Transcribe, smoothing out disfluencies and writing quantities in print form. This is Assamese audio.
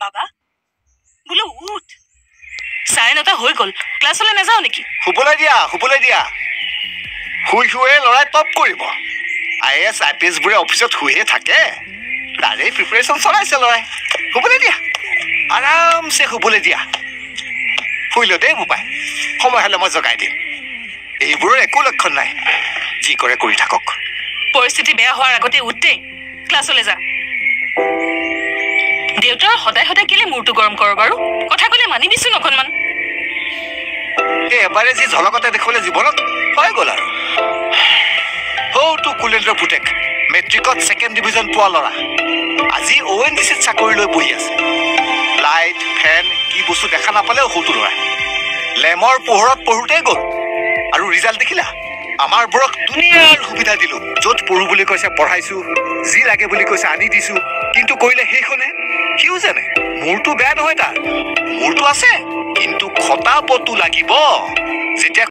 বাবা বোলো উঠ 9:30 হৈ গ'ল ক্লাছলৈ নাযাও নেকি শুবলৈ দিয়া শুই শুয়ে লৰাই টপ কৰিব IAS IPS বোৰে অফিচত শুইহে থাকে তাৰে প্ৰিপাৰেশ্যন চলাইছে লৰাই শুবলৈ দিয়া আৰামছে শুবলৈ দিয়া শুই ল দেই বোপাই সময় হ'লে মই জগাই দিম এইবোৰৰ একো লক্ষণ নাই যি কৰে কৰি থাকক পৰিস্থিতি বেয়া হোৱাৰ আগতে উঠতে ক্লাছলৈ যা দেউতাৰ সদায় সদায় কেলে মূৰটো গৰম কৰ বাৰু কথা ক'লে মানিবিছো নকনমান এবাৰে যি ঝলকতে দেখলে জীৱনত হৈ গ'ল আৰু হৌটো কুলেন্দ্ৰ পুতেক মেট্ৰিকত 2nd ডিভিজন পোৱা ল'ৰা আজি ONGCত চাকৰি লৈ বহি আছে লাইট ফেন কি বস্তু দেখা নাপালেও হৌটো ল'ৰা লেমৰ পোহৰত পঢ়োতেই গ'ল আৰু ৰিজাল্ট দেখিলা আমাৰ বোৰক দুনিয়াৰ সুবিধা দিলো য'ত পঢ়ো বুলি কৈছে পঢ়াইছো যি লাগে বুলি কৈছে আনি দিছো কিন্তু কৰিলে সেইখনে কিয় জানে মূৰটো বেয়া নহয় তাৰ মূৰটো আছে কিন্তু খটাপটো লাগিব যেতিয়া